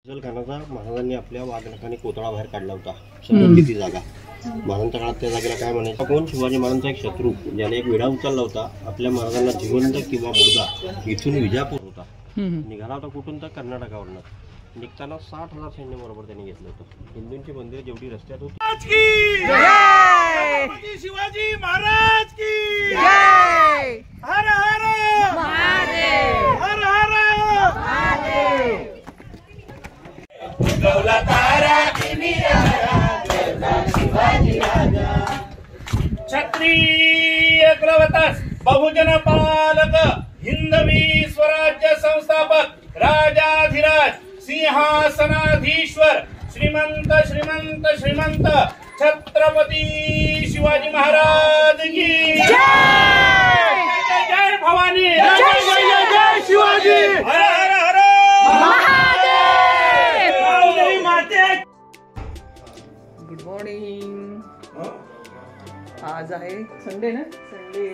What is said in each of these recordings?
खानाचा महाराजांनी आपल्या वाघनखाने कोतळा बाहेर काढला होता. ती जागा महाराजांच्या काळात त्या जागेला काय म्हणायचं? कोण? शिवाजी महाराजांचा एक शत्रू ज्याने एक विडा उचलला होता. आपल्या महाराजांना जिवंत किंवा मुर्दा इथून विजापूर होता निघाला होता. कुठून? तर कर्नाटकावरनं. निघताना 60,000 सैन्य बरोबर त्यांनी घेतलं होतं. हिंदूंची मंदिरं जेवढी रस्त्यात होती. शिवाजी महाराज की जय. हर हर महादेव. हर हर महादेव. गौला तारा शिवाजी राजा क्षत्रिय कुलवतस बहुजन पालक हिंदवी स्वराज्य संस्थापक राजाधिराज सिंहासनाधीश्वर श्रीमंत श्रीमंत श्रीमंत छत्रपती शिवाजी महाराज की जय. जय जय भवानी. जय जय जय शिवाजी. हर हर हर गुड मॉर्निंग. आज आहे संडे ना. संडे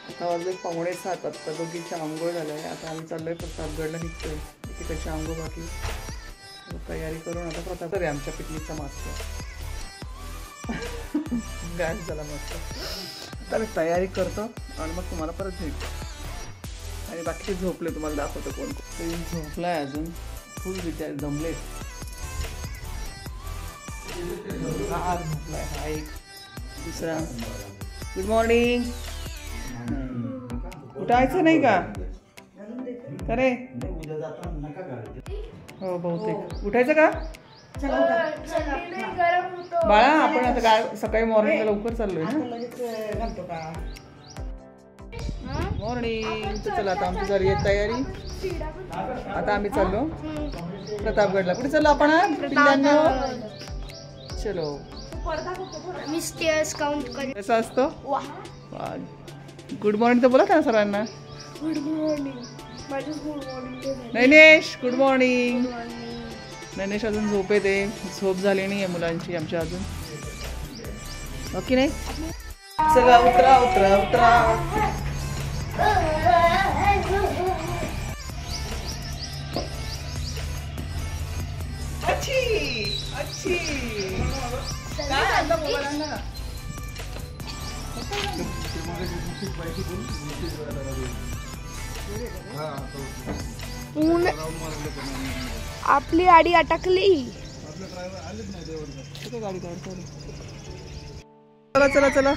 आता वाजले 6:45. आता दोघीची आंघोळ झालंय. आता आम्ही चाललोय प्रतापगडला. निघतोय तिकडची आंघोळ बाकी तयारी करून आता प्रताप आहे आमच्या पिकनिकचा मास्टर गाय झाला मस्त. आता मी तयारी करतो आणि मग तुम्हाला परत भेटतो. आणि बाकीचे झोपले तुम्हाला दाखवतो कोण कोण. झोपलाय अजून फुल विचार जमले. हा झोपलाय. हा एक दुसरा. Good morning. उठायचं नाही का खरे? हो बहुतेक उठायचं का बाळा? आपण आता काय सकाळी मॉर्निंगला लवकर चाललोय ना. मॉर्निंग. चला आता आमची झाली आहे तयारी. आता आम्ही चाललो प्रतापगडला. कुठे चाललो आपण पिल्लांनो? चलो. कसा असतो? गुड मॉर्निंग तर बोला ना सर्वांना. Good morning. Good morning. Nainesh good morning. Nainesh अजून झोप येते. झोप झाली नाही आहे मुलांची आमच्या अजून. ओके नाही. चला उतरा उतरा उतरा. अच्छी अच्छी. काय आणलं मुलांना? आपली गाडी अटकली. चला चला चला.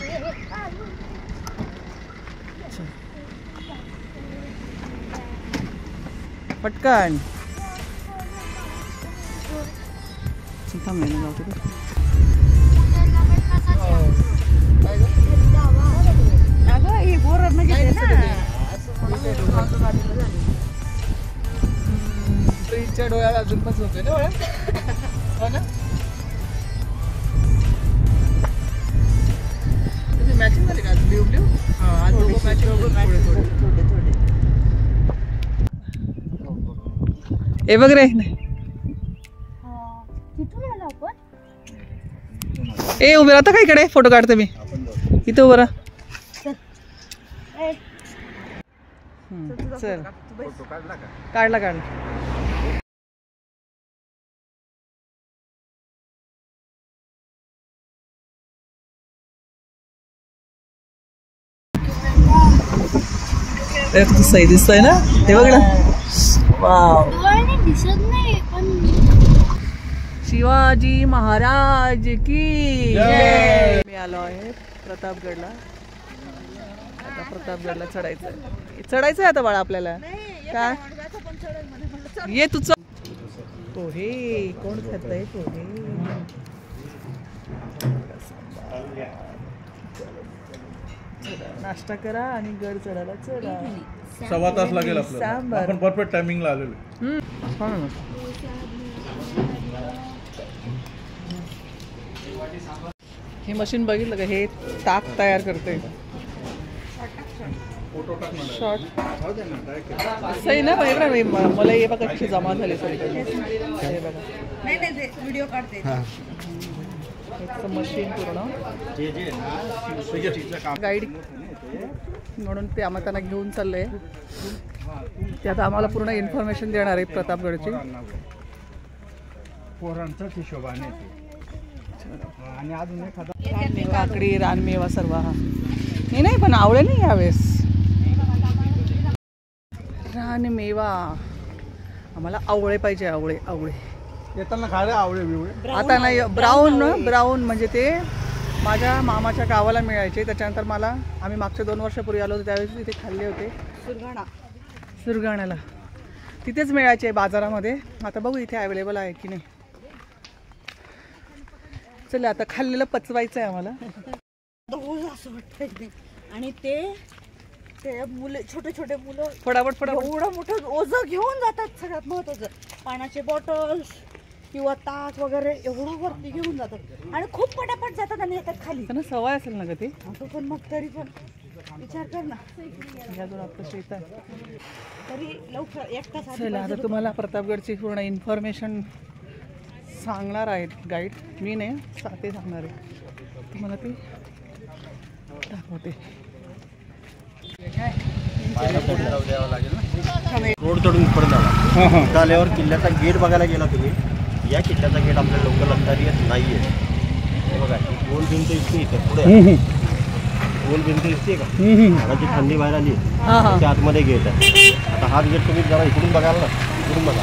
पटकन. प्रीतच्या डोळ्याला अजून पण झोप आहे ना डोळ्या. हो ना. तुझी मॅचिंग झाली का आज? Blue blue. आज दोघं मॅचिंग थोडे थोडे. हे बघ रे. ए उभे राहता का इकडे? फोटो काढते मी. इथे उभं राहा. चल काढला काढला. सही दिसतोय ना. हे बघ ना. वाव. शिवाजी महाराज की जय. मी आलो आहे प्रतापगडला. आता प्रतापगडला चढायचंय आता बाळा आपल्याला. काय ये तुझं पोहे कोण खातंय? पोहे. नाश्ता करा आणि गड चढायला चला. 1.25 तास लागेल आपल्याला. आपण परफेक्ट टायमिंगला आलेलो. हे मशीन बघितलं का? हे ताक तयार करते. शॉर्ट सही ना. बघा मला हे बघा कशी जमा झाली सगळीकडे. व्हिडिओ काढते. मशीन पूर्ण गाईड म्हणून ते आम्हाला त्यांना घेऊन चाललंय. ते आता आम्हाला पूर्ण इन्फॉर्मेशन देणार आहे प्रतापगडची. पोरांचाच हिशोबाने आणि अजून एखादा काकडी रानमेवा सर्व हा नाही पण आवळे नाही यावेळेस. रानमेवा आम्हाला आवळे पाहिजे. आवळे येताना खायला आवळे बिवळे आता नाही. ब्राऊन म्हणजे ते माझ्या मामाच्या गावाला मिळायचे. त्याच्यानंतर आम्ही मागच्या 2 वर्षापूर्वी आलो होतो त्यावेळेस तिथे खाल्ले होते. सुरगाण्याला तिथेच मिळायचे बाजारामध्ये. आता बघू इथे अवेलेबल आहे की नाही. चला आता खाल्लेलं पचवायचं आहे आम्हाला. असं वाटतं आणि ते मुलं छोटे मुलं फटाफट एवढं मोठं ओझं घेऊन जातात. सगळ्यात महत्वाचं पाण्याचे बॉटल्स किंवा ताक वगैरे एवढं वरती घेऊन जातात आणि खूप पटापट जातात आणि येतात खाली. त्यांना सवय असेल ना ग ती. असं पण मग तरी पण विचार कर ना. यातून आता येतात तरी लवकर एक तास आधी चला आता तुम्हाला प्रतापगडची पूर्ण इन्फॉर्मेशन सांगणार आहेत गाईड. मी नाही ते सांगणार आहे. तुम्हाला ते दाखवते. रोड चढून पुढे जावा. आल्यावर किल्ल्याचा गेट बघायला गेला तुम्ही. या किल्ल्याचा गेट आपल्या लवकर लक्षात येत नाहीये. हे बघा गोल भिंत दिसते इथं पुढे. गोल भिंत दिसते का? झाडाची थंडी बाहेर आली त्याच्या आतमध्ये गेट आहे. आता हा गेट तुम्ही जरा इकडून बघाल ना. इकडून बघा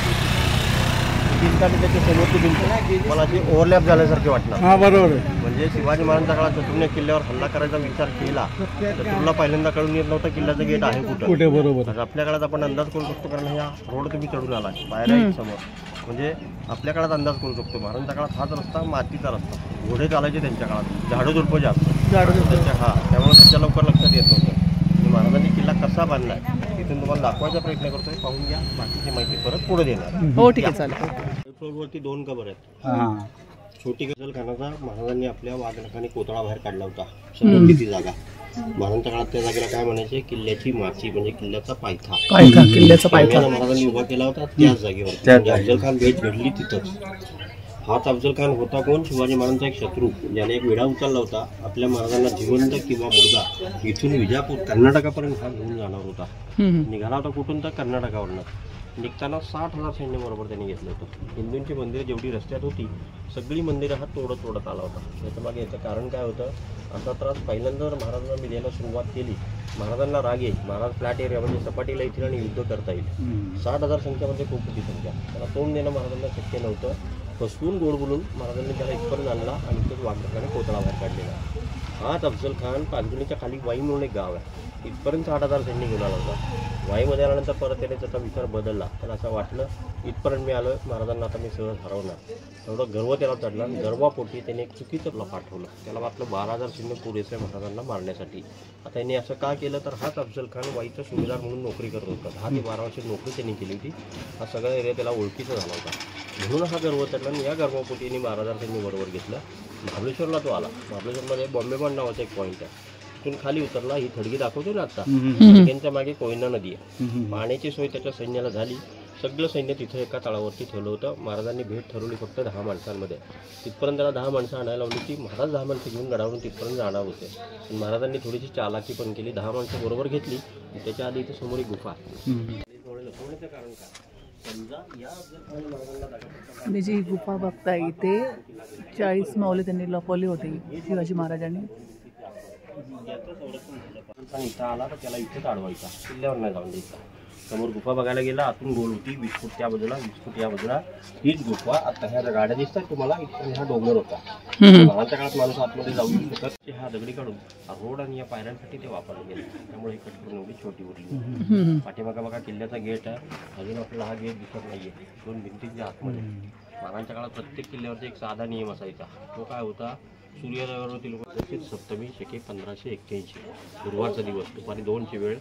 भिंत आणि त्याची समोरची भिंत मला अशी ओव्हरलॅप झाल्यासारखे वाटणार. हा बरोबर आहे. म्हणजे शिवाजी महाराजांच्या काळात शत्रूने किल्ल्यावर हल्ला करायचा विचार केला तर तुला पहिल्यांदा कळून येत नव्हतं किल्ल्याचं गेट आहे कुठे. बरोबर. तर आपल्या काळात आपण अंदाज करू शकतो कारण ह्या रोड तुम्ही चढून आला बाहेर आहे समोर. म्हणजे आपल्या काळात अंदाज करू शकतो. महाराजांच्या काळात हाच रस्ता मातीचा रस्ता. घोडे चालायचे त्यांच्या काळात. झाडं झुडपं जास्त त्यांच्या त्यामुळे त्यांच्या लवकर लक्षात येत नव्हतं. महाराजांनी किल्ला कसा बांधलाय तिथून तुम्हाला दाखवायचा प्रयत्न करतोय. पाहून घ्या. बाकीची माहिती परत पुढे देणार. हो ठीक आहे चालेल. फ्लोअरवरती 2 कबर आहेत. छोटी गजलखानाचा महाराजांनी आपल्या वाघनखाने कोतळा बाहेर काढला होता. ती जागा महाराजांच्या काळात त्या जागेला काय म्हणायचे किल्ल्याची माची म्हणजे किल्ल्याचा पायथा. किल्ल्याचा पायथा महाराजांनी उभा केला होता त्याच जागेवर. अफजल भेट घडली तिथंच. हाच अफजल खान होता कोण? शिवाजी महाराजांचा एक शत्रू ज्याने एक वेढा उचलला होता. आपल्या महाराजांना जिवंत किंवा मुर्दा इथून विजापूर कर्नाटकापर्यंत हा घेऊन जाणार होता. निघाला होता कुठून तर कर्नाटकावरनं. निघताना 60,000 सैन्य बरोबर त्यांनी घेतलं होतं. हिंदूंची मंदिरं जेवढी रस्त्यात होती सगळी मंदिरं हा तोडत आला होता. याचं मागे याचं कारण काय होतं? असा त्रास पहिल्यांदा महाराजांना मी द्यायला सुरुवात केली. महाराजांना राग येईल. महाराज फ्लॅट एरिया म्हणजे सपाटीला येतील आणि युद्ध करता येईल. 60,000 संख्यामध्ये खूप मोठी संख्या. त्याला तोंड देणं महाराजांना शक्य नव्हतं. फसवून गोड बोलून महाराजांनी त्याला इथपर्यंत आणला आणि तेच वाघनखाने कोतळा बाहेर काढलेला. हाच अफजल खान पाचगणीच्या खाली वाई म्हणून एक गाव आहे. इथपर्यंत 60,000 सैन्य घेऊन आला होता. वाईमध्ये आल्यानंतर परत त्याने त्याचा विचार बदलला. त्याला असं वाटलं इथपर्यंत मी आलो महाराजांना आता मी सहज हरवणार. एवढं गर्व त्याला चढला. गर्वापोटी त्याने एक चुकीचं पाठवलं. त्याला वाटलं 12,000 सैन्य पुरेसे महाराजांना मारण्यासाठी. आता त्यांनी असं का केलं तर हाच अफजल खान वाईचा सुभेदार म्हणून नोकरी करत होता. 10 ते 12 वर्षी नोकरी त्यांनी केली होती. हा सगळा एरिया त्याला ओळखीचा झाला होता. म्हणून हा गर्व चढला आणि या गर्वापोटी यांनी 12,000 सैन्य बरोबर घेतलं. महाबळेश्वरला तो आला. महाबळेश्वरमध्ये बॉम्बे बॉन्ड नावाचा एक पॉईंट आहे. तिथून खाली उतरला. ही थडगी दाखवतो ना आता त्यांच्या मागे कोयना नदी आहे. पाण्याची सोय त्याच्या सैन्याला झाली. सगळं सैन्य तिथं एका तळावरती ठेवलं होतं. महाराजांनी भेट ठरवली फक्त 10 माणसांमध्ये. तिथपर्यंत त्याला 10 माणसं आणायला लावली की महाराज 10 माणसं घेऊन गडावरून तिथपर्यंत जाणार होते. पण महाराजांनी थोडीशी चालाकी पण केली. 10 माणसं बरोबर घेतली. त्याच्या आधी इथे समोर एक गुफा. लपवण्याचं कारण काय? तुम्ही जी गुफा बघताय इथे 40 माऊली त्यांनी लपवली होती शिवाजी महाराजांनी. इथं आला तर त्याला इथेच अडवायचा. किल्ल्यावर नाही जाऊन द्यायचा. समोर गुफा बघायला गेला. आतून गोल होती. 20 फूट त्या बाजूला 20 फूट या बाजूला. हीच गुफा. आता ह्या गाड्या दिसतात तुम्हाला. इथं हा डोंगर होता. महाराजांच्या काळात माणूस आतमध्ये जाऊ शकत. हा दगडी काढून रोड आणि या पायऱ्यांसाठी ते वापरले गेले. त्यामुळे ही कट करून एवढी छोटी उरली. पाठीमागा बघा किल्ल्याचा गेट आहे. अजून आपल्याला हा गेट दिसत नाहीये. 2 भिंतींच्या आतमध्ये. महाराजांच्या काळात प्रत्येक किल्ल्यावरती एक साधा नियम असायचा. तो काय होता? सूर्योदयावरती लोक सप्तमी शके 1581 गुरुवारचा दिवस दुपारी 2ची वेळ.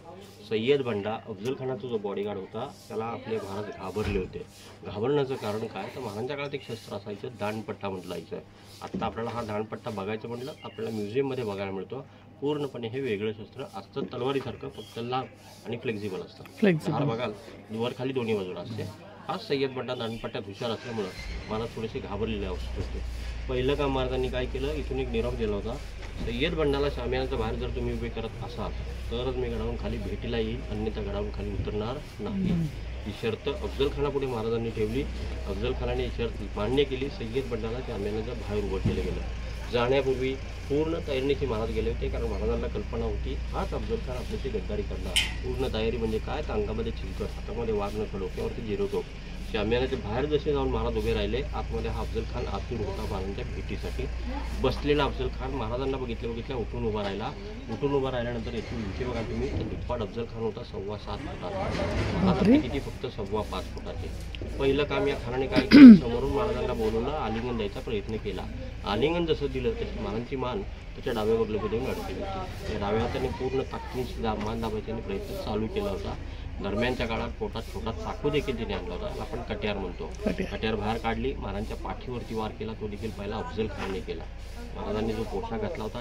सय्यद बंडा अफजल खानाचा जो बॉडीगार्ड होता त्याला आपले महाराज घाबरले होते. घाबरण्याचं कारण काय तर महाराजांच्या काळात एक शस्त्र असायचं दांडपट्टा म्हटलं जायचं. आत्ता आपल्याला हा दांडपट्टा बघायचं म्हटलं आपल्याला म्युझियममध्ये बघायला मिळतो. पूर्णपणे हे वेगळं शस्त्र असतं. तलवारीसारखं फक्त लांब आणि फ्लेक्झिबल असतं. धार बघाल वर खाली दोन्ही बाजूला असते. हाच सय्यद बंडा दांडपट्ट्यात हुशार असल्यामुळं मला थोडेसे घाबरलेले अवस्थेत होते. पहिलं काम महाराजांनी काय केलं, इथून एक निरोप दिला होता, सय्यद बंडाला शामियानाच्या बाहेर जर तुम्ही उभे करत असाल तरच मी गडावरून खाली भेटीला येईल, अन्यथा गडावरून खाली उतरणार नाही. ही शर्त अफजल खानापुढे महाराजांनी ठेवली. अफजल खानाने ही शर्त मान्य केली. सय्यद बंडाला शामियानाच्या बाहेर उभं केलं गेलं. जाण्यापूर्वी पूर्ण तयारीने महाराज गेले होते, कारण महाराजांना कल्पना होती हाच अफजल खान आपल्याशी गद्दारी करणार. पूर्ण तयारी म्हणजे काय, तर अंगामध्ये चिलकट, हातामध्ये वाघनखं, डोक्यावरती जिरोटोप. शामियानाच्या बाहेर जसे जाऊन महाराज उभे राहिले, आतमध्ये हा अफजल खान आतून होता महाराजांच्या भेटीसाठी. बसलेला अफजल खान महाराजांना बघितल्या उठून उभा राहिला. उठून उभा राहिल्यानंतर येथून उंची बघा तुम्ही, तर दुप्पाट अफजल खान होता 7.25 फुटाचा. महाराज किती फक्त 5.25 फुटाचे. पहिलं काम या खानाने काय केलं, समोरून महाराजांना बोलवलं, आलिंगन द्यायचा प्रयत्न केला. आलिंगन जसं दिलं तशी महाराजांची मान त्याच्या डाव्या बाजूला देऊन अडकली होती. त्या डाव्या हाताने पूर्ण ताकदीने मान दाबायचा प्रयत्न चालू केला होता. दरम्यानच्या काळात पोटात छोटा चाकू देखील तिने आणला होता, त्याला आपण कट्यार म्हणतो. कट्यार बाहेर काढली, महाराजांच्या पाठीवरती वार केला. तो देखील पहिला अफजल खानने केला. महाराजांनी जो पोशाख घातला होता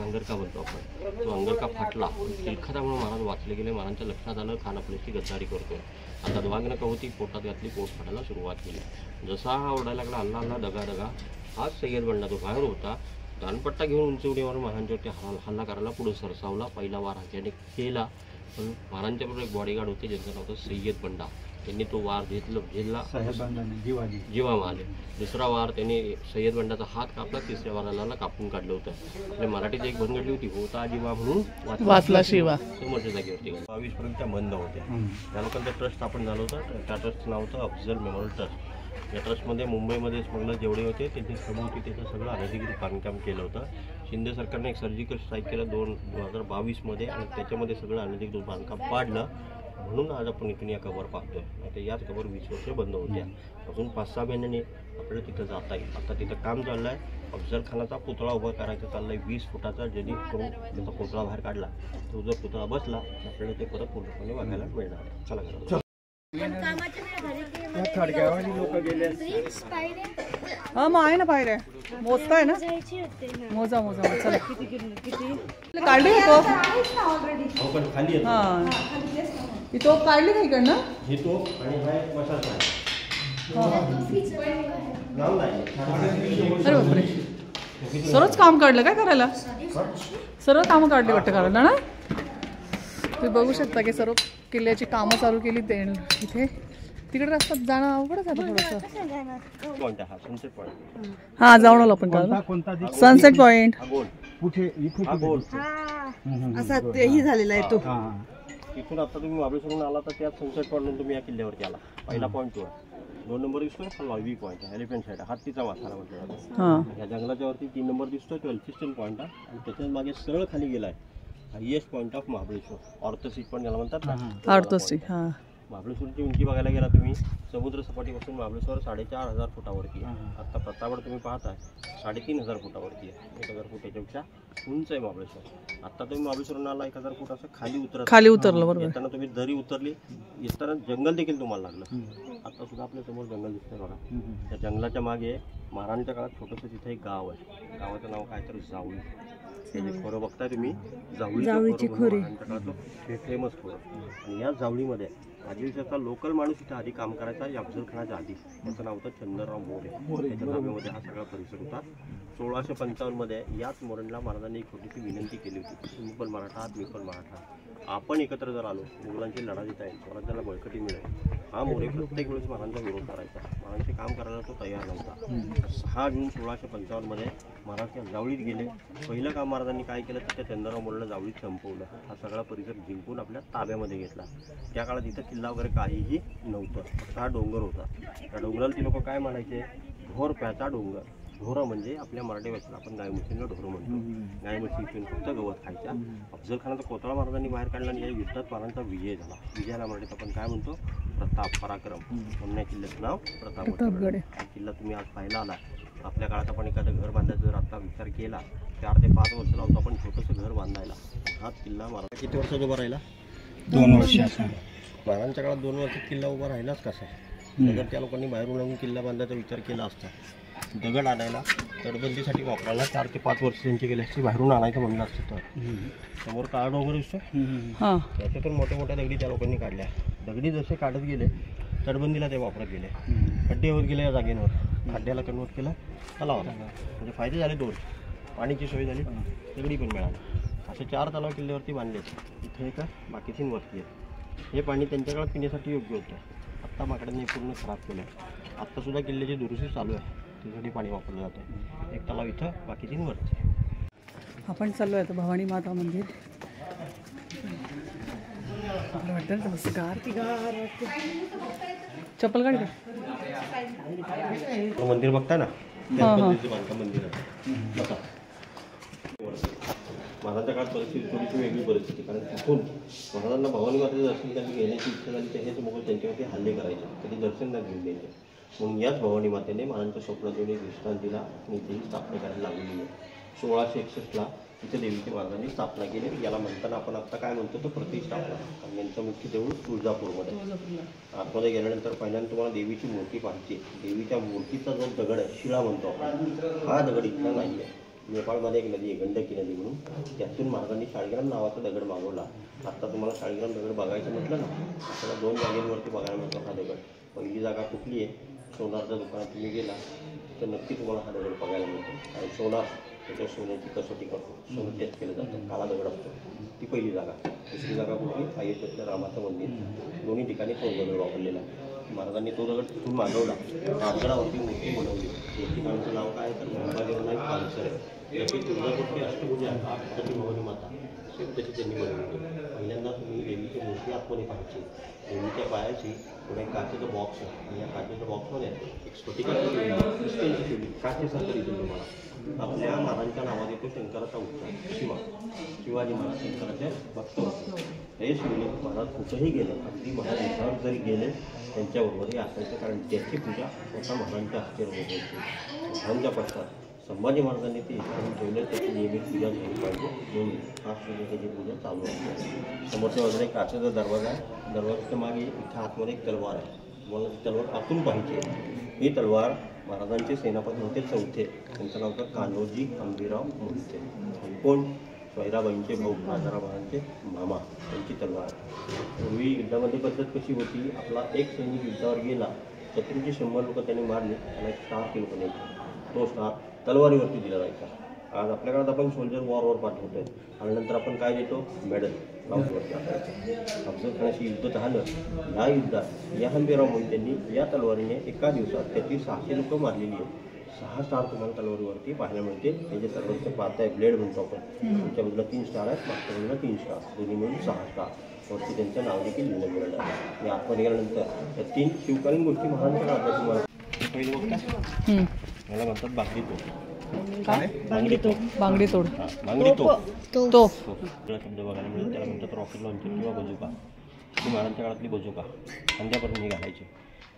अंगरका म्हणतो आपण, तो अंगरका फाटला. चिलखतामुळे महाराज वाचले गेले. महाराजांच्या लक्षात आलं खान आपल्याशी गद्दारी करतोय. आता वाघनखं होती, पोटात घातली, पोट फाटायला सुरुवात केली. जसा हा ओरडायला लागला, हल्ला हल्ला दगा दगा, हाच सय्यद बंडा तो बाहेर होता. दानपट्टा घेऊन उंच उडीवर महाराजांच्यावरती हल्ला करायला पुढे सरसावला. पहिला वार हाच्याने केला, पण महाराजांच्याबरोबर एक बॉडीगार्ड होते ज्यांचं नाव होतं सय्यद बंडा. त्यांनी तो वार झेलला, जीवा मारले. दुसरा वार त्यांनी सय्यद बंडाचा हात कापला. तिसऱ्या वाराला कापून काढलं होतं. आपल्या मराठीत एक भनगडली होती, होता जीवा म्हणून वाचला शिवा. समोरच्या जागेवरती 22 पर्यंत त्या बंद होत्या. त्या लोकांचं ट्रस्ट स्थापन झालं होतं. त्या ट्रस्टचं नाव होतं अफजल मेमोरियल ट्रस्ट. या ट्रस्टमध्ये मुंबईमध्ये स्मगलर जेवढे होते त्यांची सभोवती त्याचं सगळं अनधिकृत बांधकाम केलं होतं. शिंदे सरकारने एक सर्जिकल स्ट्राईक केलं 2022मध्ये, आणि त्याच्यामध्ये सगळं अनधिकृत बांधकाम पाडलं. म्हणून आज आपण इथून या कबर पाहतोय. आता याच कबर 20 वर्ष बंद होत्या. अजून 5-6 महिन्यांनी आपल्याला तिथं जाता येईल. आता तिथं काम चाललं आहे. अफजल खानाचा पुतळा उभा करायचा चालला आहे 20 फुटाचा. ज्यांनी करून त्याचा पुतळा बाहेर काढला, तो जर पुतळा बसला तर आपल्याला ते परत पूर्णपणे बघायला मिळणार. चला घरात. हा मग आहे ना पायऱ्या, मोजताय ना, मोजा मोजा चला. काढली का टोप? खाली हा ही टोप काढली का इकडनं? हे तो आणि हा एक मसाला आहे. अरे बापरे, सर्वच काम काढलं काय करायला? सर्व कामं काढली वाटतं करायला ना. तुम्ही बघू शकता की सर्व किल्ल्याची कामं चालू केली. ते इथे तिकडे रस्त्यात जाणं अवघडच आहे थोडंसं. कोणता हा सनसेट पॉईंट? हा जाऊन आलो आपण त्याला. सनसेट पॉईंट कुठे असा तेही झालेला आहे तो. इथून आता तुम्ही महाबळेश्वरून आला तर त्यात सनसेट पॉईंट तुम्ही या किल्ल्यावरती आला. पहिला पॉईंट तो आहे. 2 नंबर दिसतोय हा व्ही पॉईंट आहे, एलिफंट साईड, हत्तीचा वासाला म्हटलं जातं. या जंगलाच्या वरती 3 नंबर दिसतोय तो एल्फिस्टन पॉईंट आहे. आणि त्याच्या मागे सरळ खाली गेलाय हायएस्ट पॉईंट ऑफ महाबळेश्वर, ऑर्थोसिक पण याला म्हणतात ना. ऑर्थोसिक. हा महाबळेश्वरची उंची बघायला गेला तुम्ही, समुद्र सपाटीपासून महाबळेश्वर 4,500 फुटावरती आहे. आता प्रतापगड तुम्ही पाहताय 3,500 फुटावरती आहे. 1,000 फूट याच्यापेक्षा उंच आहे महाबळेश्वर. आता तुम्ही महाबळेश्वरून आला 1,000 फूट असं खाली उतरलं. बरोबर. येताना तुम्ही दरी उतरली, येताना जंगल देखील तुम्हाला लागलं. आता सुद्धा आपल्या समोर जंगल दिसतंय बघा. त्या जंगलाच्या मागे महाराजांच्या काळात छोटंसं तिथे एक गाव आहे. गावाचं नाव काय तर जावळी. हे जे खोरं बघताय तुम्ही, जावळीची खोरी फेमस खोरं. आणि या जावळीमध्ये आदिवासीचा लोकल माणूस इथे आधी काम करायचा. अफजल खानाच्या आधी त्याचं नाव होतं चंद्रराव मोरे. त्याच्या ताब्यामध्ये हा सगळा परिसर होता. 1655मध्ये याच मोरेंना महाराजांनी एक छोटीशी विनंती केली होती, तुम्ही पण मराठा आहात, मी पण मराठा, आपण एकत्र जर आलो, मुघलांची लढा देता येईल, स्वराज्याला बळकटी मिळेल. हा मोरे प्रत्येक वेळेस महाराजांचा विरोध करायचा. महाराजांचे काम करायला तो तयार नव्हता. 6 जून 1655मध्ये महाराज त्या जावळीत गेले. पहिलं काम महाराजांनी काय केलं तर त्या चंद्रराव मोरेला जावळीत संपवलं. हा सगळा परिसर जिंकून आपल्या ताब्यामध्ये घेतला. त्या काळात इथं किल्ला वगैरे काहीही नव्हतं, फक्त हा डोंगर होता. त्या डोंगराला ती लोक काय म्हणायचे, ढोर प्याचा डोंगर. ढोरं म्हणजे आपल्या मराठी भाषेत आपण गाय म्हशींना ढोरं म्हणतो. गाय म्हशी इथून फक्त गवत खायच्या. अफजल खानाचा कोतळा महाराजांनी बाहेर काढला आणि या युद्धात महाराजांचा विजय झाला. विजयाला मराठीत आपण काय म्हणतो, प्रताप, पराक्रम. म्हणून या किल्ल्याचं नाव प्रतापगड. किल्ला तुम्ही आज पाहायला आला. आपल्या काळात आपण एखादं घर बांधायचं जर आता विचार केला, 4 ते 5 वर्ष लावतो आपण छोटंसं घर बांधायला. हाच किल्ला महाराज किती वर्षात उभा राहिला? 2 वर्ष. महाराजांच्या काळात 2 वर्षात किल्ला उभा राहिलाच कसा? जर त्या लोकांनी बाहेरून येऊन किल्ला बांधायचा विचार केला असता, दगड आणायला तटबंदीसाठी वापरायला 4 ते 5 वर्ष त्यांची गेली असती. बाहेरून आणायचं म्हणलं असतं तर समोर काळा डोंगर दिसतो, त्याच्यातून मोठ्या मोठ्या दगडी त्या लोकांनी काढल्या. दगडी जसे काढत गेले तटबंदीला ते वापरत गेले, खड्डे होत गेले या जागेवर, खड्ड्याला कन्वर्ट केलं तलावाला. म्हणजे फायदे झाले दोन, पाण्याची सोय झाली, दगडी पण मिळाली. असे 4 तलाव किल्ल्यावरती बांधले. इथे एक बाकी 3 वरती आहेत. हे पाणी त्यांच्या काळात पिण्यासाठी योग्य होतं. आत्ता माकडांनी पूर्ण खराब केलं आहे. आत्तासुद्धा किल्ल्याची दुरुस्ती चालू आहे, त्यासाठी पाणी वापरलं जातं. एक तलाव इथं, बाकी 3 वरती. आपण चाललो आहे आता भवानी माता मंदिर. मला वाटतं ना मस्त गार की गार वाटते. चप्पल काढ का? मंदिर बघता ना, त्या पद्धतीचं बांधकाम मंदिर आहे. बघा महाराजांच्या काळात परिस्थिती थोडीशी वेगळी परिस्थिती, कारण तिथून महाराजांना भवानी मातेचं दर्शन त्यांनी घेण्याची इच्छा झाली तर हेच मुघल त्यांच्यावरती हल्ले करायचे, कधी दर्शन न घेऊन द्यायचे. म्हणून याच भवानी मातेने महाराजांच्या स्वप्नात येऊन एक विश्रांत दिला आणि इथेही स्थापना करायला लागलेली आहे. 1661ला इथे देवीची महाराजांनी स्थापना केली. याला म्हणताना आपण आता काय म्हणतो तो प्रतिष्ठापना. आणि यांचं मुख्य देऊळ तुळजापूरमध्ये. आतमध्ये गेल्यानंतर पहिल्यांदा तुम्हाला देवीची मूर्ती पाहिजे. देवीच्या मूर्तीचा जो दगड आहे, शिळा म्हणतो आपण, हा दगड इथला नाही आहे. नेपाळमध्ये एक नदी आहे, गंडकी नदी म्हणून, त्यातून महाराजांनी शाळीग्राम नावाचा दगड मागवला. आत्ता तुम्हाला शाळीग्राम दगड बघायचं म्हटलं ना, आपल्याला 2 जागेवरती बघायला मिळतो हा दगड. पहिली जागा कुठली आहे, सोनारच्या दुकानात तुम्ही गेला तर नक्की तुम्हाला हा दगड बघायला मिळतो. आणि सोनार त्याच्या सोन्याची कसोटी करतो, सोनं टेस्ट केलं जातं, काळा दगड असतो. ती पहिली जागा. दुसरी जागा कुठली, अयोध्येतलं रामाचं मंदिर. दोन्ही ठिकाणी तो दगड वापरलेला आहे. महाराजांनी तो दगड तिथून मागवला, राजगडावरती मूर्ती बनवली. मूर्तीकारांचं नाव काय तर मुंबादेवनाथ पानसरे आहे. जशी तुळजापूरची अष्टभुजा तशी भवानी माता सेम तशी त्यांनी बनवली. पहिल्यांदा तुम्ही देवीची मूर्ती आतमध्ये पाहायची. देवीच्या पायाची पुढे काचेचं बॉक्स आहे, आणि या काचेच्या बॉक्समध्ये एक स्फटिकाची क्रिस्टलची ठेवली, काचेसारखं दिसेल तुम्हाला. आपल्या महाराजांच्या नावात येतो शंकराचा उत्सव, शिवा. शिवाजी महाराज शंकराचे भक्त होते. हे शिवलिंग महाराज कुठेही गेले, अगदी महाराजांवर जरी गेले त्यांच्याबरोबरही असायचं, कारण त्याची पूजा स्वतः महाराजांच्या हस्ते होत होती. महाराजांच्या पश्चात संभाजी महाराजांनी ते इथून ठेवलं, त्याची नियमित पूजा झाली पाहिजे म्हणून आज सुद्धा त्याची पूजा चालू आहे. समोरच्या बाजूला एक काचेचा दरवाजा आहे. दरवाजाच्या मागे इथं आतमध्ये एक तलवार आहे. मला ती तलवार आतून पाहिजे. ही तलवार महाराजांचे सेनापती होते चौथे, त्यांचं नाव होतं कान्होजी अंबिराव मोहिते. कोण, सोयराबाईंचे भाऊ, राजाराम महाराजांचे मामा, त्यांची तलवार. पूर्वी युद्धामध्ये पद्धत कशी होती, आपला एक सैनिक युद्धावर गेला, शत्रूचे 100 लोक त्यांनी मारले, त्याला एक स्टार केलं पण तो स्टार तलवारीवरती दिला जायचा. आज आपल्या काळात आपण सोल्जर वॉरवर पाठवतोय, आणि नंतर आपण काय देतो, मेडल लावूनवरती टाकायचं. अफजल खानाशी युद्ध झालं. या युद्धात या हंबीराव मोहितेंनी या तलवारीने एका दिवसात त्याची 600 लोक मारलेली आहे. 6 स्टार तुम्हाला तलवारीवरती पाहायला मिळते. त्याचे तलवारीचं पात आहे, ब्लेड म्हणतो आपण. तुमच्या बाजूला 3 स्टार आहेत, मागच्या बाजूला 3 स्टार, दोन्ही मिळून 6 स्टार. वरती त्यांचं नाव देखील लिहिलं गेलेलं आहे. आणि आतमध्ये गेल्यानंतर या 3 शिवकालीन गोष्टी महाराजांच्या काळात तुम्हाला पहिली बघता मला म्हणतात बांगडी तोड. काय? बांगडी तोड. बांगडी तोड. बांगडी तोड. तो शब्द बघायला मिळेल. त्याला म्हणतात रॉकेट लॉन्चर किंवा बजुका. ही महाराजांच्या काळातली बजुका खांद्यापर्यंत हे घालायचे.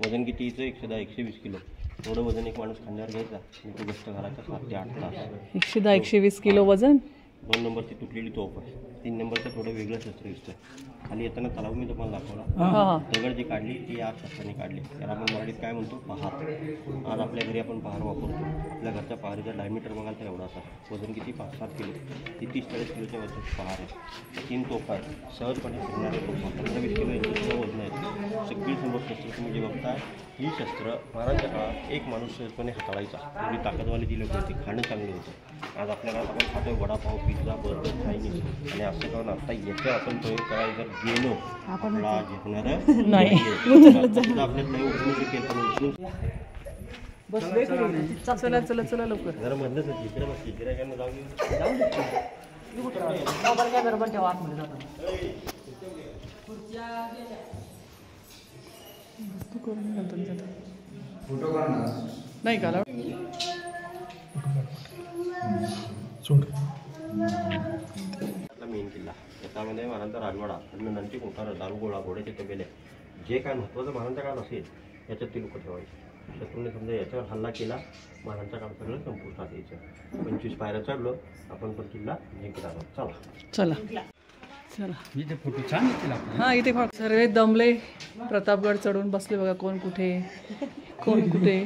वजन किती हिचं 120 किलो. थोडं वजन एक माणूस खांद्यावर घ्यायचा आणि तो गस्त घालायचा 7 ते 8 तास. 120 किलो वजन. 2 नंबरची तुटलेली तोफ आहे. 3 नंबरचं थोडं वेगळं शस्त्र दिसतं. खाली येताना तलाव मी तुम्हाला दाखवला. दगड जी काढली ती या शस्त्राने काढली. त्याला आपण मराठीत काय म्हणतो, पहार. आज आपल्या घरी आपण पहार वापरतो. आपल्या घरच्या पहारीचा डायमीटर बघाल तर एवढासा. वजन किती, 5-7 किलो. ती 30-40 किलोच्या वजन पहार आहे. 3 तोफ आहे, सहजपणे फिरणारे तोफ. 15-20 किलो यांचं वजन आहे. सगळी समोर शस्त्र तुम्ही जे बघताय, ही शस्त्र महाराजांच्या काळात एक माणूस सहजपणे हाताळायचा. एवढी ताकदवाली ती लोक होती. खाणं चांगलं होतं. आज आपल्या घरात आपण खातोय वडापाव, पिझ्झा, बर्गर, चायनीज. आणि असं करून आता याचा आपण प्रयोग करायला जर गेलो, आपला झेपणार नाही. आपल्यात नाही उचलू शकेल, पण उचलून चला चला चला लवकर. जरा मधलंच इकडे बस, इकडे जाऊ नाही का मेन किल्ला. त्याच्यामध्ये महाराजांचा राजवाडा, नंतर कोठार, दारुगोळा, घोड्याचे तबेले, जे काय महत्त्वाचं महाराजांच्या काळात असेल याच्यात ते लोक ठेवायचे. शत्रूने समजा याच्यावर हल्ला केला, महाराजांच्या काळात सगळं संपुष्टात यायचं. 25 पायऱ्या चढलो आपण, पण किल्ला जिंकला. चला चला चला. इथे फोटो छान येतील आपले. हां, इथे सर्व दमले, प्रतापगड चढून बसले. बघा कोण कुठे, कोण कुठे.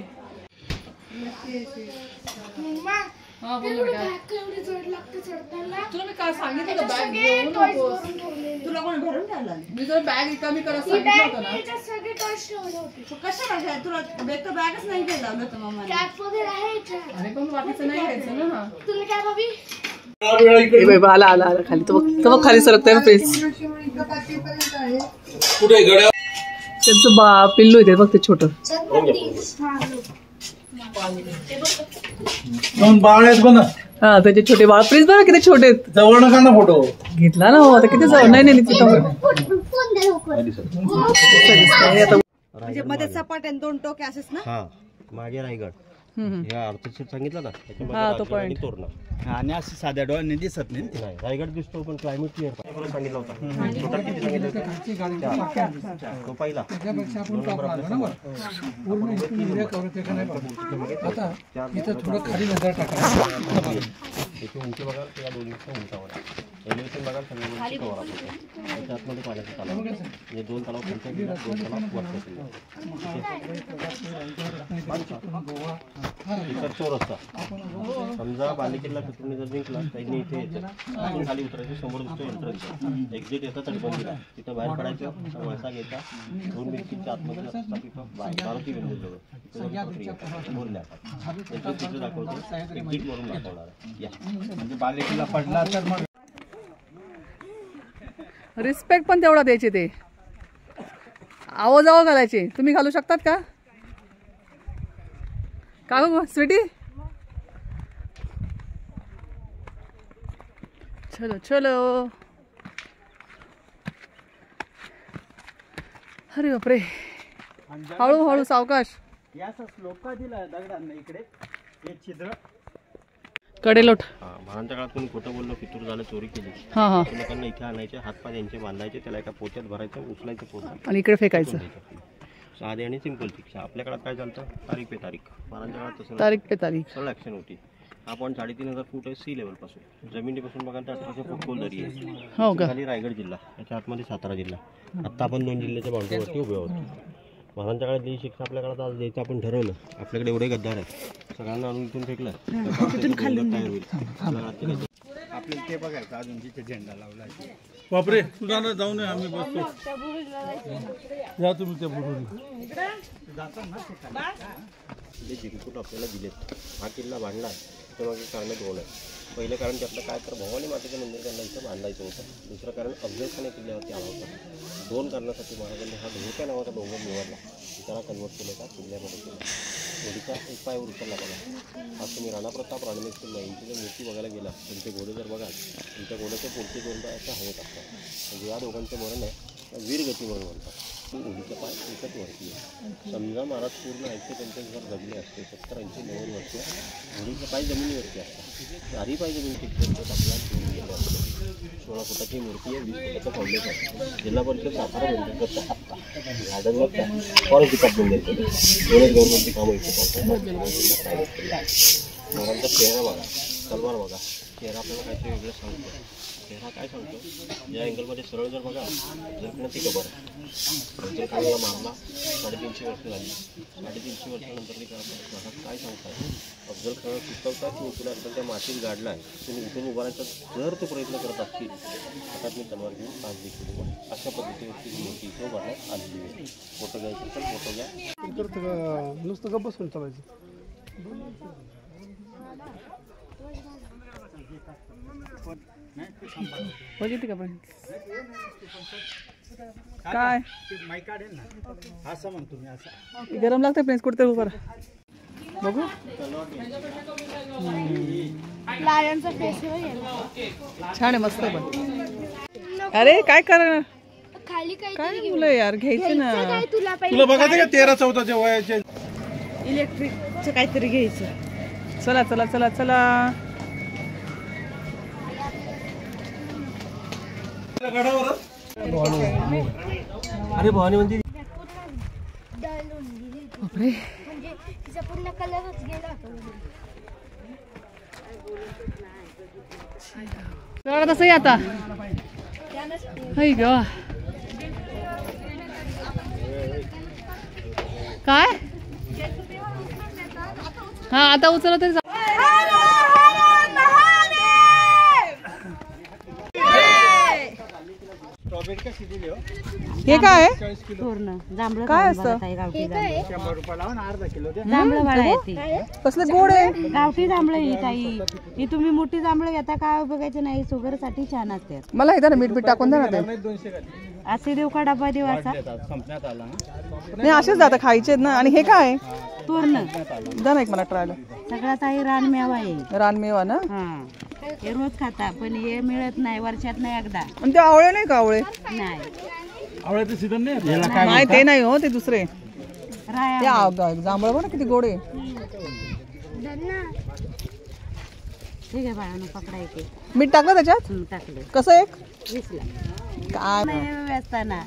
हा बोल ना बेटा. बॅग एवढी जड लागते चढताना. तुला मी काय सांगितलं बॅग सगळे घेऊन टॉयज नकोस. भरून ठेवलेले. तुला कोण भरून ठेवला मी तुला बॅग रिकामी करायला ही सांगितलं बॅग होतं ना. त्याच्यात सगळे टॉयज ठेवले होते. कशा बॅग तुला बॅग तर बॅगच नाही घ्यायला लावलं होतं मम्मा. कॅप वगैरे आहे याच्यात. आणि पण बाकीचं नाही घ्यायचं ना. तुला काय भाभी? आला आला आला खाली तो खाली सरकतोय ना पेस. त्यांचं पिल्लू आहे बघ ते छोटं. दोन बाळ आहेत बघ ना. हा त्याचे छोटे बाळ प्लीज बघा किती छोटे आहेत. जवळ नका ना फोटो. घेतला ना हो आता किती जवळ. नाही नाही तिथं म्हणजे मध्ये सपाट आणि 2 टोके असेच ना. हा मागे रायगड या अर्थक्षेत्र सांगितलं ना हा, तो त्याच्यामध्ये point. तोरणा आणि असं साध्या डोळ्यांनी दिसत नाही. नाही रायगड दिसतो पण क्लायमेट क्लिअर सांगितलं होता. टोटल किती सांगितलं होतं? तो पहिला 2 नंबर आपल्या समोर. त्याची उंची बघाल त्या दोन्हीच्या उंचावर एलिव्हेशन बघाल सगळ्या कवर आपल्याला त्याच्या आतमध्ये पाण्याचं तलाव म्हणजे 2 तलाव खालच्या गेला 2 तलाव वरच्या रस्ता. समजा बालेकिल्ला फिरून जर जिंकला त्यांनी इथे यायचं खाली उतरायचं. समोर दिसतो एंट्रन्स एक्झिट येतं तटबंदीला तिथं बाहेर पडायचं. वळसा घ्यायचा 2 भिंतीच्या आतमध्ये रस्ता तिथं मारुती बिंदू बोलल्या तिथे दाखवतो एक्झिट वरून दाखवणार या म्हणजे बालेकिल्ला पडला तर मग रिस्पेक्ट पण तेवढा द्यायचे. ते आवाजावं घालायचे. तुम्ही घालू शकतात का का बघ स्वीटी. चलो चलो. अरे बापरे हळूहळू सावकाश. याचा श्लोक दिला दगडांना इकडे हे छिद्र. कडेलोट. महाराजांच्या काळात कोणी खोटं बोललं फितूर झालं चोरी केली हा हा. लोकांना इथे आणायचे हातपाय यांचे बांधायचे त्याला एका पोत्यात भरायचं उचलायचं पोत आणि इकडे फेकायचं. साधे आणि सिंपल शिक्षा. आपल्या काळात काय चालतं तारीख पे तारीख. महाराजांच्या काळात तसं तारीख पे तारीख. सरळ ऍक्शन होती. आपण 3,500 फूट आहे सी लेवल पासून जमिनीपासून बघाल तर 1800 फूट खोल दरी आहे. हो का. खाली रायगड जिल्हा याच्या आतमध्ये सातारा जिल्हा. आता आपण 2 जिल्ह्याच्या बाउंड्रीवरती उभे आहोत. महाराजांच्या काळात जी शिक्षा आपल्या काळात आज द्यायचं आपण ठरवलं. आपल्याकडे एवढे गद्दार आहेत सगळ्यांना आणून इथून फेकलं तयार होईल. आपल्याला ते बघायचं अजून जिथे झेंडा लावला. बापरे तुझा ना जाऊ नये आम्ही बसतो. या तुम्ही त्या बुडून जे जिंकूट आपल्याला दिलेत. हा किल्ला बांधला त्यामागे कारण 2 आहे. पहिलं कारण त्यातलं काय तर भवानी मातेचं मंदिर त्यांना इथं बांधायचं होतं. दुसरं कारण अफजलखान या किल्ल्यावरती आला होता. 2 कारणासाठी महाराजांनी हा धोका नावाचा डोंगर निवडला. त्याला कन्वर्ट केलं का किल्ल्यामध्ये केलं. घोडीचा एक पायावर उचलला बघा. आज तुम्ही राणा प्रताप राणीने किल्ला यांची जर मूर्ती बघायला गेला त्यांचे घोडे जर बघाल त्यांच्या घोड्याच्या पुढचे 2 पाय अशा हवेत असतात. म्हणजे या दोघांचं मरण आहे वीरगती म्हणून म्हणतात. घोडीचा पाय एकच वरती आहे. समजा महाराज पूर्ण आयुष्य त्यांच्या घर जगले असते 70-80-90 वर्ष घोडीचे पाय जमिनीवरती असतात. 4ही पाय जमिनीत आपल्याला घेऊन गेले असते. 16 फुटाची मूर्ती आहे 20 फुटाचं फाउंडेशन. जिल्हा परिषद सातारा मंदिरचं आत्ता गार्डनवर फॉरेस्ट डिपार्टमेंट केलं. 2 गव्हर्नमेंटची कामं इथे करतात. महाराजांचा चेहरा बघा तलवार बघा. चेहरा आपल्याला काहीतरी वेगळं सांगतो. चेहरा काय सांगतो या अँगलमध्ये सरळ जर बघा जर ती खबर अफजल खानला मारला 350 वर्ष झाली. 350 वर्षानंतर ती काय सांगताय अफजल खान सुचवतात की तुला एकदम त्या मातीत गाडला आहे तुम्ही इथून उभारायचा जर तो प्रयत्न करत असतील आता मी तलवार घेऊन 5 देखील अशा पद्धतीवरती मोठी इथं उभारण्यात आलेली आहे. फोटो घ्यायचा तर फोटो घ्या. नुसतं गप्प बसून चालायचं. बघितली का पण काय माईक काढेल ना असं म्हणतो मी. असं गरम लागतं प्रिन्स कुठे उभं बघू. लायनचा फेस आहे. छान आहे मस्त आहे पण. अरे काय कर खाली काय काय मुलं यार घ्यायचे ना. काय तुला तुला बघायचं का 13-14च्या वयाचे इलेक्ट्रिकचं काहीतरी घ्यायचं. चला चला चला चला. अरे भवानी मंदिर बापरे म्हणजे तिचा पूर्ण कलरच गेला होता. तसंही आता ग काय. हा आता उचललं तरी हे काय आहे? जांभळं काय असतं? हे काय जांभळं बाळा आहे ती. कसले गोड आहे? गावठी जांभळं ही ताई. ही तुम्ही मोठी जांभळं घेता का बघायचं नाही, शुगर साठी छान असते. मला हे द्या ना, मीठ बीठ टाकून द्या ना ते. असे देऊ का डबा देऊ असा? नाही असेच जातं खायचे ना. आणि हे काय? तोरण द्या ना एक मला ट्रायला. सगळा ताई रानमेवा आहे. रानमेवा ना. हा हे रोज खाता पण हे मिळत नाही, वर्षात नाही एकदा. आणि ते आवळे नाही का? आवळे नाही आवळ्याचं सीझन नाही नाही ते नाही हो, ते दुसरे राया ते जांभळ बघ ना किती गोड आहे. ठीक आहे बाळानं पकडायचे. मीठ टाकलं त्याच्यात? टाकले कसं एक 20ला. काय? नाही असताना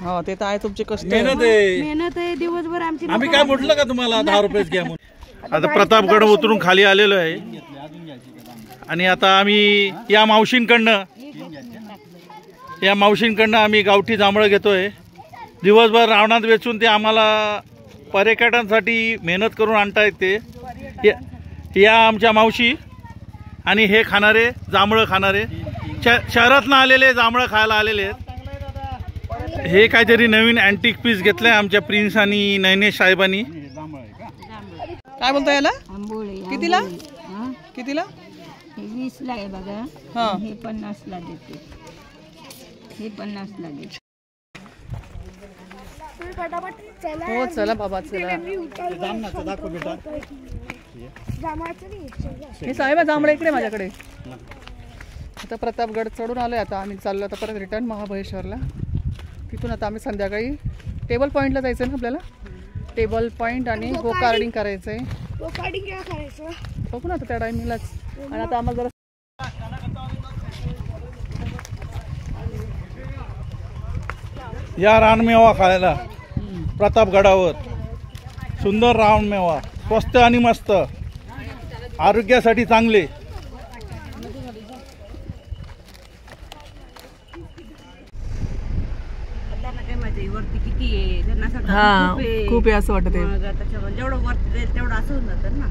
हो ते तर आहे, तुमचे कष्ट आहे. मेहनत आहे. मेहनत आहे दिवसभर आमची. आम्ही काय म्हटलं का तुम्हाला 10 रुपयेच घ्या म्हणून. आता प्रतापगड उतरून खाली आलेलो आहे आणि आता आम्ही या मावशींकडनं आम्ही गावठी जांभळं घेतोय. दिवसभर रावणात वेचून ते आम्हाला पर्यटकांसाठी मेहनत करून आणता येते. या आमच्या मावशी आणि हे खाणारे जांभळं खाणारे शहरातनं आलेले जांभळं खायला आलेले आहेत. हे काहीतरी नवीन अँटिक पीस घेतलंय आमच्या प्रिन्स आणि नयनेश साहेबांनी. काय बोलतो याला? आंबोळी कितीला? कितीला? हे 20ला आहे बघा. हा हे 50ला देते. हे 50ला देते. फटाफट चला. हो चला बाबा चला. हे साहेब जांभळे इकडे माझ्याकडे. आता प्रतापगड चढून आलोय. आता आम्ही चाललो आता परत रिटर्न महाबळेश्वरला. तिथून आता आम्ही संध्याकाळी टेबल पॉईंटला जायचं ना आपल्याला. टेबल पॉईंट आणि गो कार्डिंग करायचंय. बघू ना आता त्या टायमिंगलाच. आणि आता आम्हाला जरा या रानमेवा खायला प्रतापगडावर. सुंदर रानमेवा, स्वस्त आणि मस्त, आरोग्यासाठी चांगले. वरती किती आहे त्यांना असं हा खूप आहे असं वाटत आहे. त्याच्यावर जेवढं वरती जाईल तेवढं असं होऊन जातं ना.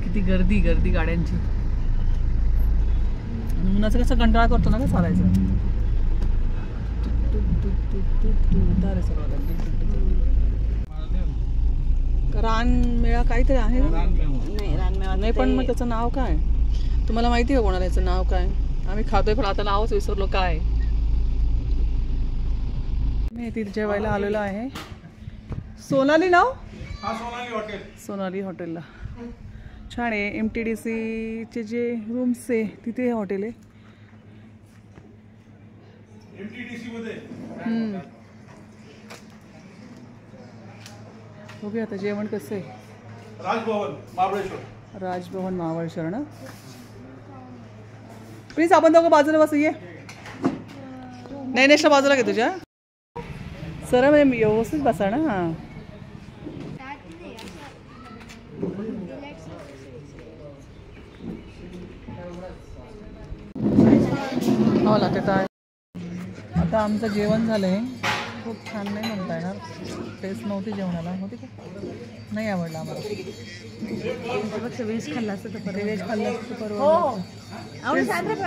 किती गर्दी गर्दी गाड्यांची. उन्हाचं कसं कंटाळा करतो ना का चालायचं. रानमेळा काहीतरी आहे ना? नाही रानमेवा नाही पण मग त्याचं नाव काय तुम्हाला माहिती आहे? कोणाला याचं नाव काय? आम्ही खातोय पण आता नावच विसरलो काय. मी तिथे जेवायला आलेलो आहे. सोनाली नाव? सोनाली हॉटेलला. छान आहे. MTDC चे जे रूम्स आहे तिथे हे हॉटेल आहे. बघूया आता जेवण कसं आहे. राजभवन महाबळेश्वर ना. प्लीज आपण दोघं बाजूला बसू. ये नैनेशला बाजूला घे तुझ्या. सर व्यवस्थित बसा ना. हा हो ना ते तर. आता आमचं जेवण झालंय. खूप छान नाही म्हणता येणार. टेस्ट नव्हती जेवणाला. होती का? नाही आवडलं आम्हाला. व्हेज खाल्ला असतं तर व्हेज खाल्लं असतं परवा.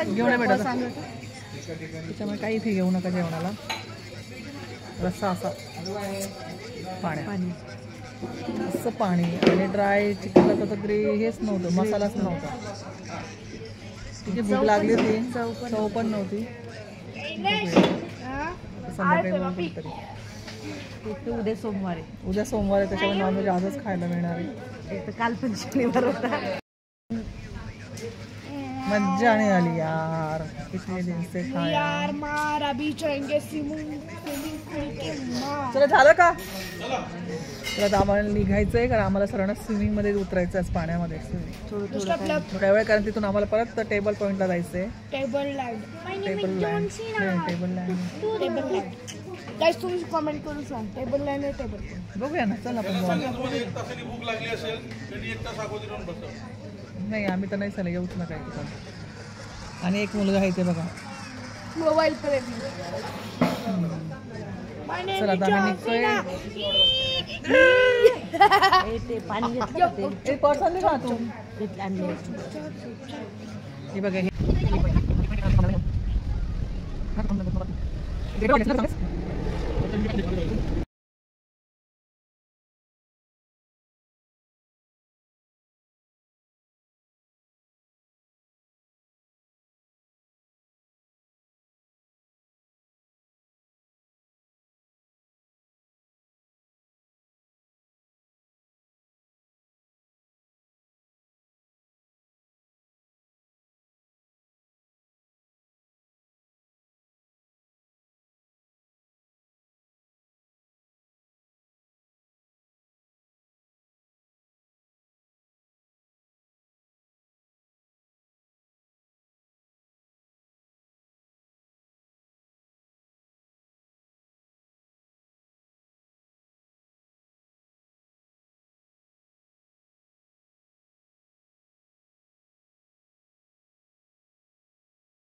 घेऊन ये बेटा. त्याच्यामुळे काही इथे घेऊ नका जेवणाला. रस्सा असा पाणी असं पाणी आणि ड्राय चिकनला तर हेच नव्हतं, मसालाच नव्हता. तिची भूक लागली होती, चव पण नव्हती. संध्याकाळी तरी उद्या सोमवार आहे त्याच्यामुळे नॉनव्हेज आजच खायला मिळणार आहे. काल पण शनिवार होता. मज्जा आणि आली यार. किती दिवस यार मार अभी चलेंगे स्विमिंग पूल के मार. चला झालं का? तर आम्हाला निघायचंय कारण आम्हाला सरांना स्विमिंग मध्ये उतरायचं आहे पाण्यामध्ये. थोड्या वेळ कारण तिथून आम्हाला परत टेबल पॉइंटला जायचंय. टेबल लँड गाइस तुम्ही कमेंट करून सांग टेबल लँड आहे टेबल पॉइंट. बघूया ना. चल आपण भूक लागली असेल त्यांनी 1 तास अगोदर येऊन बसा. नाही आम्ही तर नाही चालू येऊच नका इथे. आणि एक मुलगा आहे ते बघा मोबाईल पर. चला आता आम्ही निघतोय. ते पाणी घेतलं एक पर्सन का तू आणले. हे बघा वेगळं वाटलं